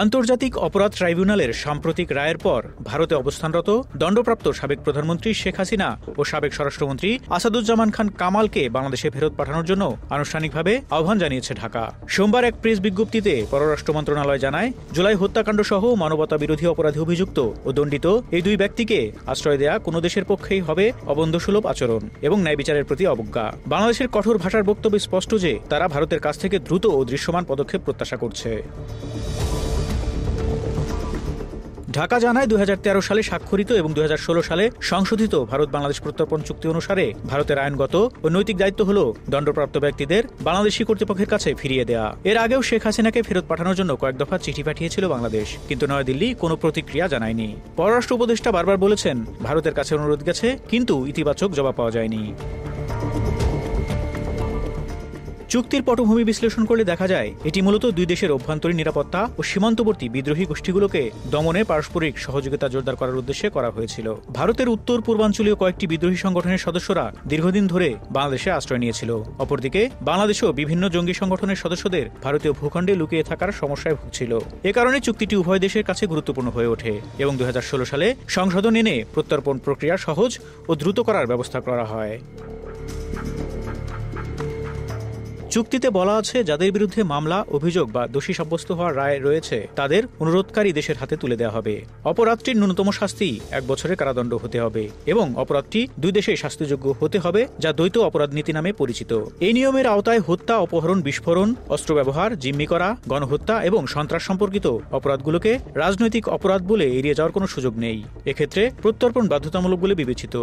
আন্তর্জাতিক অপরাধ ট্রাইব্যুনালের সাম্প্রতিক রায়ের পর ভারতে অবস্থানরত দণ্ডপ্রাপ্ত সাবেক প্রধানমন্ত্রী শেখ হাসিনা ও সাবেক স্বরাষ্ট্রমন্ত্রী আসাদুজ্জামান খান কামালকে বাংলাদেশে ফেরত পাঠানোর জন্য আনুষ্ঠানিকভাবে আহ্বান জানিয়েছে ঢাকা। সোমবার এক প্রেস বিজ্ঞপ্তিতে পররাষ্ট্র মন্ত্রণালয় জানায়, জুলাই হত্যাকাণ্ড সহ মানবতা বিরোধী অপরাধে অভিযুক্ত ও দণ্ডিত এই দুই ব্যক্তিকে আশ্রয় দেয়া কোনো দেশের পক্ষেই হবে অবন্ধসুলভ আচরণ এবং ন্যায় বিচারের প্রতি অবজ্ঞা। বাংলাদেশের কঠোর ভাষার বক্তব্য স্পষ্ট যে তারা ভারতের কাছ থেকে দ্রুত ও দৃশ্যমান পদক্ষেপ প্রত্যাশা করছে। ঢাকা জানায় 2013 সালে স্বাক্ষরিত এবং 2016 সালে সংশোধিত ভারত বাংলাদেশ প্রত্যর্পণ চুক্তি অনুসারে ভারতের আইনগত ও নৈতিক দায়িত্ব হল দণ্ডপ্রাপ্ত ব্যক্তিদের বাংলাদেশি কর্তৃপক্ষের কাছে ফিরিয়ে দেয়া। এর আগেও শেখ হাসিনাকে ফেরত পাঠানোর জন্য কয়েক দফা চিঠি পাঠিয়েছিল বাংলাদেশ, কিন্তু নয়াদিল্লি কোনো প্রতিক্রিয়া জানায়নি। পররাষ্ট্র উপদেষ্টা বারবার বলেছেন, ভারতের কাছে অনুরোধ গেছে, কিন্তু ইতিবাচক জবাব পাওয়া যায়নি। চুক্তির পটভূমি বিশ্লেষণ করলে দেখা যায়, এটি মূলত দুই দেশের অভ্যন্তরীণ নিরাপত্তা ও সীমান্তবর্তী বিদ্রোহী গোষ্ঠীগুলোকে দমনে পারস্পরিক সহযোগিতা জোরদার করার উদ্দেশ্যে করা হয়েছিল। ভারতের উত্তর পূর্বাঞ্চলীয় কয়েকটি বিদ্রোহী সংগঠনের সদস্যরা দীর্ঘদিন ধরে বাংলাদেশে আশ্রয় নিয়েছিল। অপরদিকে বাংলাদেশেও বিভিন্ন জঙ্গি সংগঠনের সদস্যদের ভারতীয় ভূখণ্ডে লুকিয়ে থাকার সমস্যায় ভুগছিল। এ কারণে চুক্তিটি উভয় দেশের কাছে গুরুত্বপূর্ণ হয়ে ওঠে এবং 2016 সালে সংশোধন এনে প্রত্যর্পণ প্রক্রিয়া সহজ ও দ্রুত করার ব্যবস্থা করা হয়। চুক্তিতে বলা আছে, যাদের বিরুদ্ধে মামলা, অভিযোগ বা দোষী সাব্যস্ত হওয়ার রায় রয়েছে তাদের অনুরোধকারী দেশের হাতে তুলে দেওয়া হবে। অপরাধটির ন্যূনতম শাস্তি 1 বছরের কারাদণ্ড হতে হবে এবং অপরাধটি দুই দেশেই শাস্তিযোগ্য হতে হবে, যা দ্বৈত অপরাধ নীতি নামে পরিচিত। এই নিয়মের আওতায় হত্যা, অপহরণ, বিস্ফোরণ, অস্ত্র ব্যবহার, জিম্মি করা, গণহত্যা এবং সন্ত্রাস সম্পর্কিত অপরাধগুলোকে রাজনৈতিক অপরাধ বলে এড়িয়ে যাওয়ার কোনো সুযোগ নেই। এক্ষেত্রে প্রত্যর্পণ বাধ্যতামূলক বলে বিবেচিত।